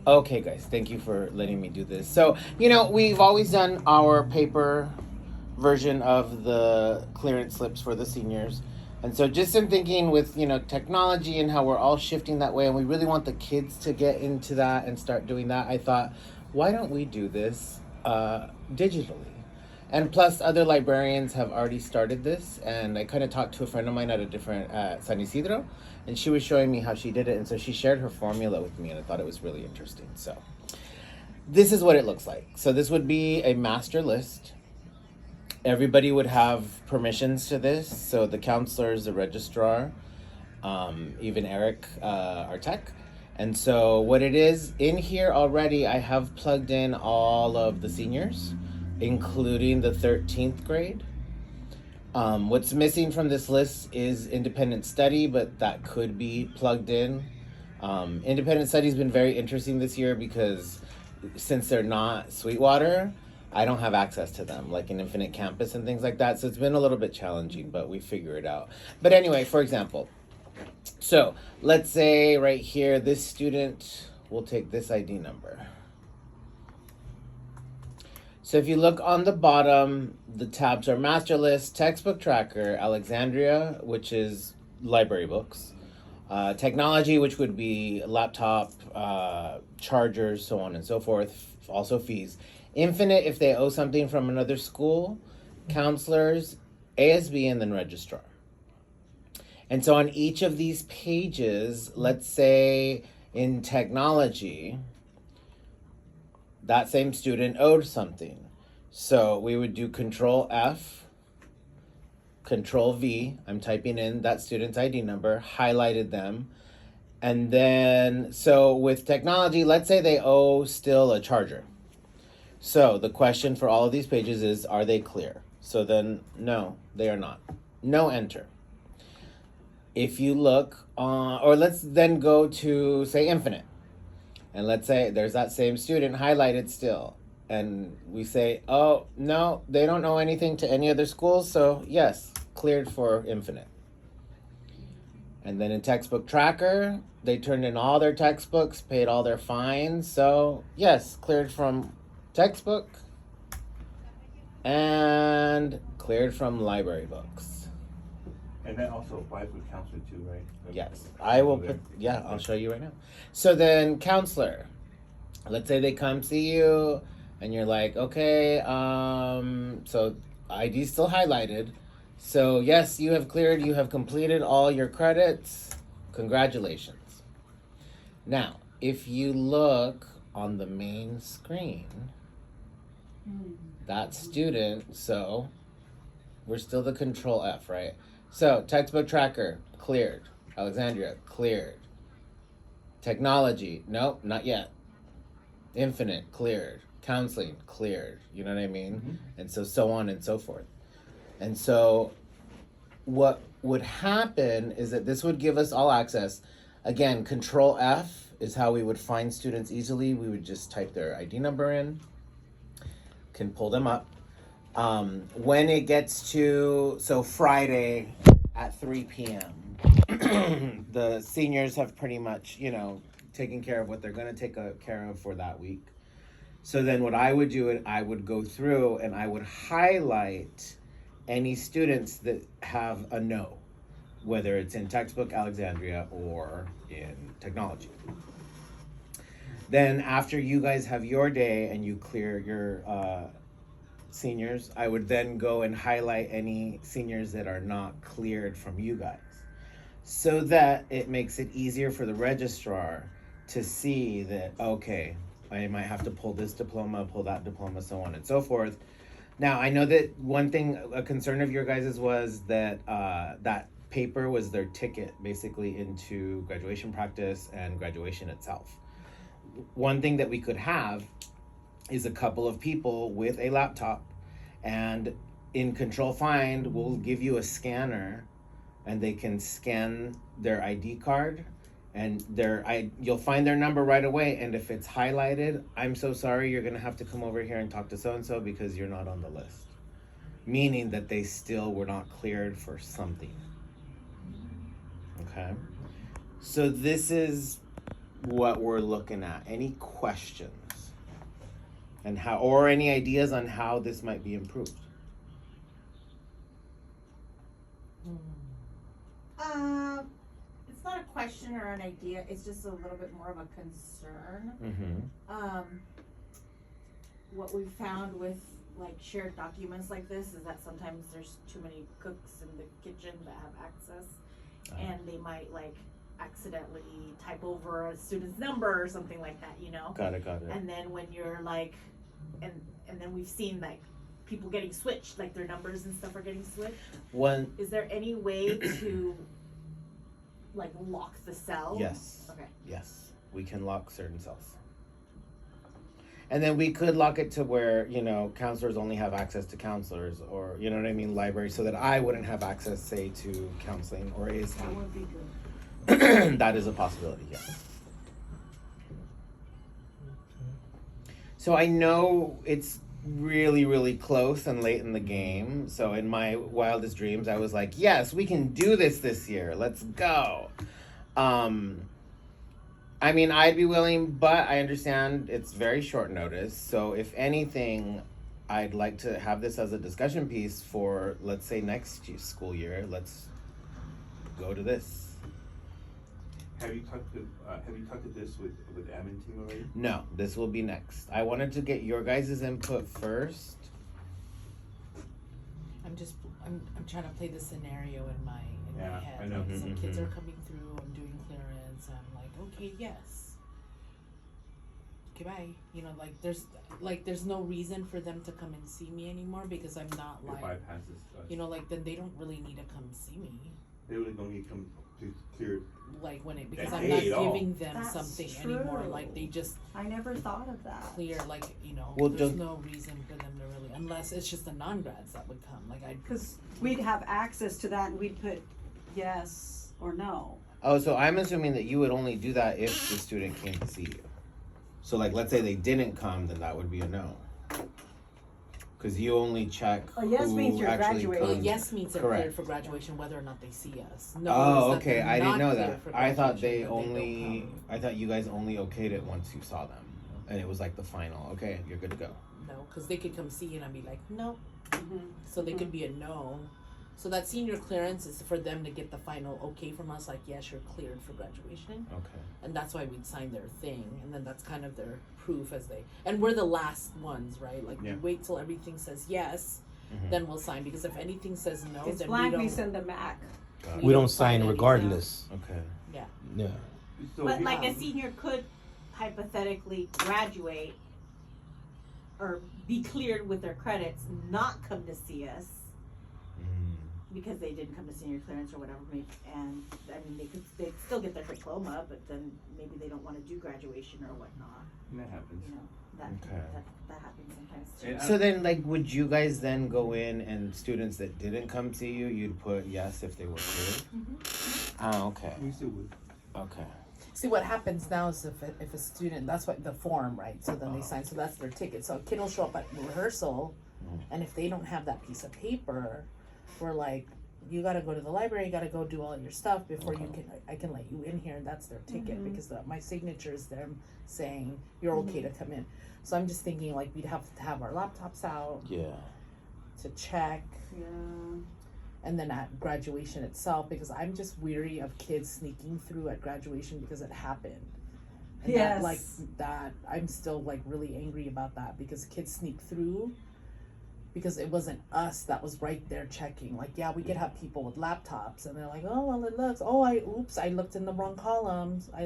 Okay, guys, thank you for letting me do this. So, we've always done our paper version of the clearance slips for the seniors. And so, just in thinking with, technology and how we're all shifting that way, and we really want the kids to get into that and start doing that, I thought, why don't we do this digitally? And plus, other librarians have already started this. And I kind of talked to a friend of mine at a different San Isidro, and she was showing me how she did it. And so she shared her formula with me, and I thought it was really interesting. So this is what it looks like. So this would be a master list. Everybody would have permissions to this. So the counselors, the registrar, even Eric, our tech. And so what it is in here already, I have plugged in all of the seniors, including the 13th grade. What's missing from this list is independent study, but that could be plugged in. Independent study has been very interesting this year because since they're not Sweetwater, I don't have access to them, like in Infinite Campus and things like that. So it's been a little bit challenging, but we figure it out. But anyway, for example, so let's say right here, this student will take this ID number. So if you look on the bottom, the tabs are Master List, Textbook Tracker, Alexandria, which is library books, Technology, which would be laptop, chargers, so on and so forth, also fees. Infinite, if they owe something from another school, counselors, ASB, and then registrar. And so on each of these pages, let's say in technology, that same student owed something. So we would do Control F, Control V. I'm typing in that student's ID number, highlighted them. And then, so with technology, let's say they owe still a charger. So the question for all of these pages is, are they clear? So then, no, they are not. No, enter. If you look, or let's then go to, say, Infinite. And let's say there's that same student highlighted still. And we say, oh, no, they don't know anything to any other schools. So yes, cleared for Infinite. And then in Textbook Tracker, they turned in all their textbooks, paid all their fines. So yes, cleared from textbook and cleared from library books. And that also applies with counselor too, right? Yes, I will put, I'll show you right now. So then counselor, let's say they come see you and you're like, okay, so ID still highlighted. So yes, you have cleared, you have completed all your credits. Congratulations. Now, if you look on the main screen, that student, so we're still the Control F, right? So Textbook Tracker, cleared. Alexandria, cleared. Technology, nope, not yet. Infinite, cleared. Counseling, cleared. You know what I mean? Mm-hmm. And so on and so forth. And so what would happen is that this would give us all access. Again, Control F is how we would find students easily. We would just type their ID number in, can pull them up. When it gets to, so Friday at 3 p.m., the seniors have pretty much, taken care of what they're going to take care of for that week. So then what I would do, I would go through and I would highlight any students that have a no, whether it's in Textbook Alexandria or in technology. Then after you guys have your day and you clear your seniors, I would then go and highlight any seniors that are not cleared from you guys, so that it makes it easier for the registrar to see that, okay, I might have to pull this diploma, pull that diploma, so on and so forth. Now, I know that one thing, a concern of your guys' was that that paper was their ticket basically into graduation practice and graduation itself. One thing that we could have is a couple of people with a laptop, and in Control Find, we'll give you a scanner and they can scan their ID card and you'll find their number right away. And if it's highlighted, I'm so sorry, you're gonna have to come over here and talk to so-and-so because you're not on the list. Meaning that they still were not cleared for something. Okay? So this is what we're looking at. Any questions? And how, or any ideas on how this might be improved? It's not a question or an idea, it's just a little bit more of a concern. Mm-hmm. What we've found with like shared documents like this is that sometimes there's too many cooks in the kitchen that have access, and they might like accidentally type over a student's number or something like that, you know? Got it. And then when you're like, and then we've seen like people getting switched, like their numbers and stuff are getting switched. Is there any way to like lock the cell? Yes. Okay. Yes, we can lock certain cells. And then we could lock it to where, you know, counselors only have access to counselors, or, you know what I mean, library, so that I wouldn't have access, say, to counseling or ASD. That would be good. That is a possibility, yes. So I know it's really, really close and late in the game. So in my wildest dreams, I was like, yes, we can do this year. Let's go. I mean, I'd be willing, but I understand it's very short notice. So if anything, I'd like to have this as a discussion piece for, let's say, next school year. Let's go to this. Have you talked to this with admin team already? No, this will be next. I wanted to get your guys' input first. I'm trying to play the scenario in my head. I know. Like, some Mhm, kids mhm. are coming through, I'm doing clearance, I'm like, okay, yes. Okay, bye. You know, there's no reason for them to come and see me anymore, because I'm not It like, bypasses us. you know, like then they don't really need to come see me. They really don't need to come to clear. Like when it, because That I'm not day at all. giving them That's something true. anymore. Like they just I never thought of that. clear, like, you know, Well, there's don't- no reason for them to really, unless it's just the non-grads that would come. Like I, Because we'd have access to that and we'd put yes or no. Oh, so I'm assuming that you would only do that if the student came to see you. So, like, let's say they didn't come, then that would be a no. Because you only check A yes who means you're actually graduating. well, comes. yes means they're Correct. cleared for graduation, whether or not they see us. No, Oh, is that okay. they're I didn't not know cleared that. for I thought graduation, they that don't only. come. I thought you guys only okayed it once you saw them, and it was like the final. Okay, you're good to go. No, because they could come see you and I'd be like, no. Mm-hmm. So they could be a no. So that senior clearance is for them to get the final okay from us, like, yes, you're cleared for graduation. Okay. And that's why we'd sign their thing. And then that's kind of their proof as they, and we're the last ones, right? Like, Yeah. we wait till everything says yes, Mhm. then we'll sign. Because if anything says no, It's then blank, we we don't. send them back. Got it. We don't don't sign sign anything. regardless. Okay. Yeah. Yeah. So But we- like a senior could hypothetically graduate or be cleared with their credits, not come to see us Mm. because they didn't come to senior clearance or whatever, and I mean they'd still get their diploma, but then maybe they don't want to do graduation or whatnot. that happens. You know, that Okay. that happens sometimes too. And So then, like, would you guys then go in and students that didn't come see you, you'd put yes if they were cleared? Oh, okay. We still would. Okay. See, what happens now is if a student, that's what the form, right? So then they sign, so that's their ticket. So a kid will show up at rehearsal, and if they don't have that piece of paper, we're like, you gotta go to the library, you gotta go do all your stuff before you can, I can let you in here, and that's their ticket, because my signature is them saying, you're okay to come in. So I'm just thinking, like, we'd have to have our laptops out Yeah. to check, Yeah. and then at graduation itself, because I'm just weary of kids sneaking through at graduation because it happened. And Yes. that, like, that, I'm still like really angry about that, because kids sneak through because it wasn't us that was right there checking. Like, yeah, we could have people with laptops and they're like, oh, well, it looks, I looked in the wrong columns. I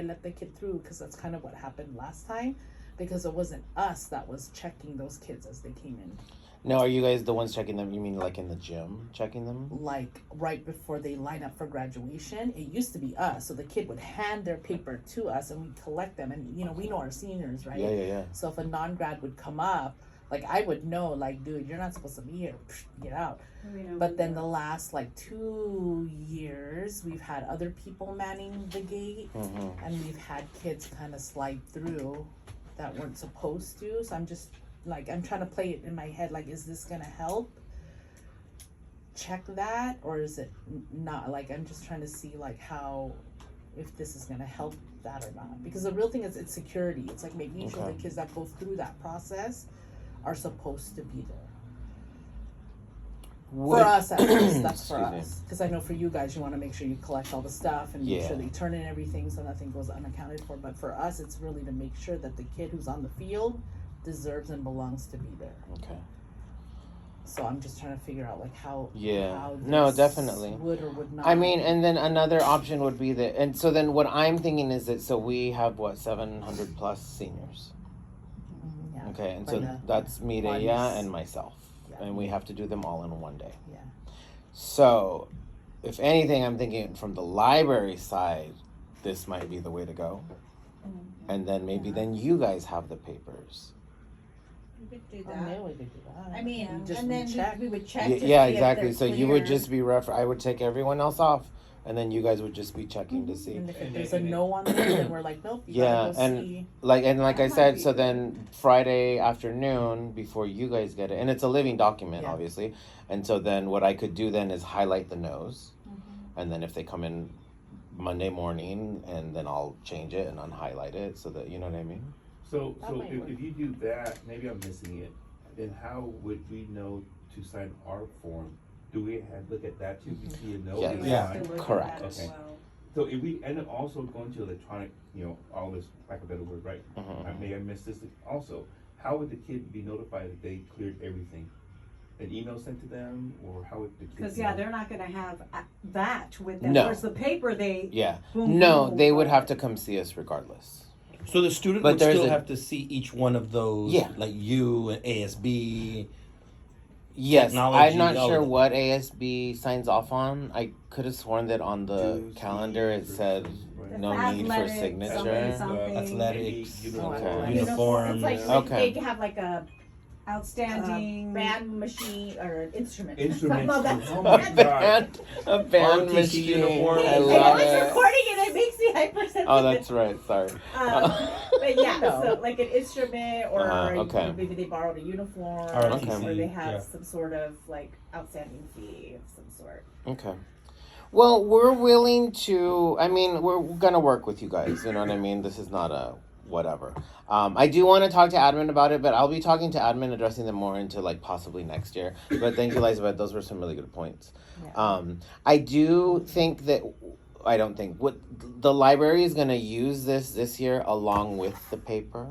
let the kid through, because that's kind of what happened last time, because it wasn't us that was checking those kids as they came in. Now, are you guys the ones checking them? You mean like in the gym checking them? Like right before they line up for graduation, it used to be us. So the kid would hand their paper to us and we'd collect them. And, you know, we know our seniors, right? Yeah. So if a non-grad would come up, like, I would know, like, dude, you're not supposed to be here. Get out. But then the last, like, 2 years, we've had other people manning the gate. Mm-hmm. And we've had kids kind of slide through that weren't supposed to. So I'm just, like, I'm trying to play it in my head. Like, is this going to help check that? Or is it not? Like, I'm just trying to see, like, how if this is gonna help that or not. Because the real thing is it's security. It's like making sure Okay. the kids that go through that process are supposed to be there. For us, at least, that's for Excuse me. us. Because I know for you guys, you want to make sure you collect all the stuff and make Yeah. sure that you turn in everything so nothing goes unaccounted for. But for us, it's really to make sure that the kid who's on the field deserves and belongs to be there. Okay. So I'm just trying to figure out like how Yeah. how No, this definitely. would or would not. I mean, and then another option would be that, and so then what I'm thinking is that, so we have what, 700 plus seniors. Yeah. Okay, and By so the that's Mireya ones. and myself. Yeah. And we have to do them all in one day. Yeah. So, if anything, I'm thinking from the library side, this might be the way to go. And then maybe then you guys have the papers. You could do Oh, that. yeah, we could do that. I mean, You just and then check. we would check. Yeah, to yeah, see if exactly. they're So you would clear. just be I would take everyone else off, and then you guys would just be checking to see. And if And there's then- a no on there, then we're like, nope. You Yeah, gotta go and see. like I That said, might so be then Friday afternoon before you guys get it, and it's a living document, Yeah. obviously. And so then what I could do then is highlight the no's, Mm-hmm. and then if they come in Monday morning, and then I'll change it and unhighlight it, so that you know what I mean. So, That so might work. if you do that, maybe I'm missing it, then how would we know to sign our form? Do we have, look at that too, we see a note? Yes. we Yeah. sign? Correct. Okay. So if we end up also going to electronic, all this, lack of a better word, right? Mhm. I may have missed this also, how would the kid be notified that they cleared everything? An email sent to them, or how would the kid? Cause know? yeah, they're not gonna have that with them, No. whereas the paper, they, Yeah. boom, No, boom, they would boom. have to come see us regardless. So the student But would there's still a- have to see each one of those, Yeah. like you and ASB. Yes, Technology, I'm not all sure of it. what ASB signs off on. I could have sworn that on the Dues, calendar it fees, said right. no need for Athletics, signature. something. Athletics, Okay. uniforms. It's like Okay. they have like a Outstanding. band machine or an instrument. Instruments, Well, that's- oh my A god. band ROTC machine. uniform. I I love was it. recording it. It makes me hypersensitive. Oh, that's right. Sorry. But yeah, No. so like an instrument, or Okay. maybe they borrowed a uniform, ROTC, or they have yeah. some sort of like outstanding fee of some sort. Okay. Well, we're willing to. I mean, we're gonna work with you guys. You know what I mean? This is not a whatever. I do want to talk to admin about it, but I'll be talking to admin, addressing them more into like possibly next year. But thank you, Elizabeth. Those were some really good points. I do think that. I don't think what the library is gonna use this year along with the paper.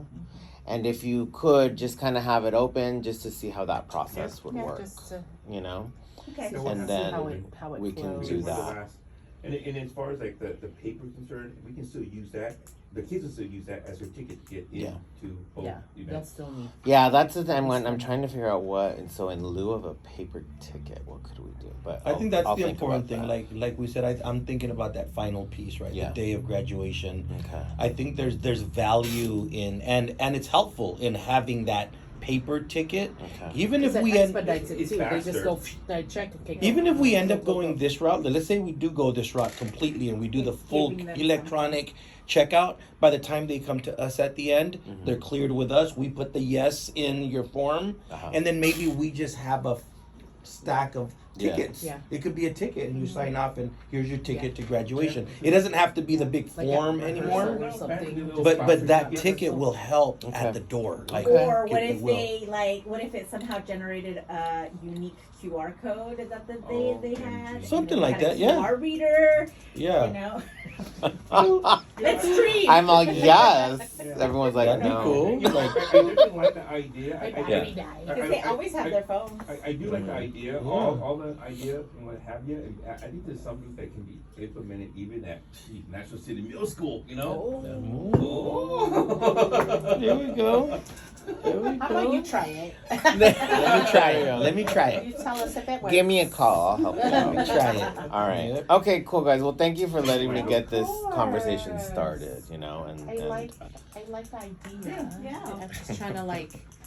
And if you could just kind of have it open just to see how that process would work, Just to you know? Okay. So And what then how it we can flows. do We're the that. last- And in as far as like the paper concerned, we can still use that, the kids will still use that as their ticket to get Yeah. into both Yeah, they'll events. still need. Yeah, that's the thing when I'm trying to figure out what. And so, in lieu of a paper ticket, what could we do? But I think that's I'll the think important about thing. that. Like we said, I'm thinking about that final piece, right? Yeah. The day of graduation. Okay. I think there's value in and it's helpful in having that paper ticket. Okay. Even if Because we it end, expedites it it's too. They faster. just go they check and take even it. if we end up Go, go, going go. this route, let's say we do go this route completely and we do the It's full giving them electronic checkout, by the time they come to us at the end, Mhm. they're cleared with us. We put the yes in your form, Uh-huh. and then maybe we just have a stack of Yeah. tickets. Yeah. It could be a ticket and you sign off and here's your ticket to graduation. It doesn't have to be the big Like form a anymore. rehearsal or something. But that ticket will help Okay. at the door. Like Or what it if will. they what if it somehow generated a unique QR code that they OMG. had? Something You know, like had a that, yeah. QR reader, Yeah. you know. Let's stream. I'm all yes. Everyone's like, That'd be no. cool. I definitely like the idea. Like I- battery dies. Because they always have their phones. I do like the idea, Yeah. all the idea and what have you, and I think there's something that can be implemented even at National City Middle School, you know? Oh. Here we go. There we How about go. you try it? Let me try it. Let me try it. You tell us if it works. Give me a call. I'll help you Let me out. try it. All right. Okay, cool, guys. Well, thank you for letting me get this conversation started, you know, and I like the idea. Yeah. I'm just trying to like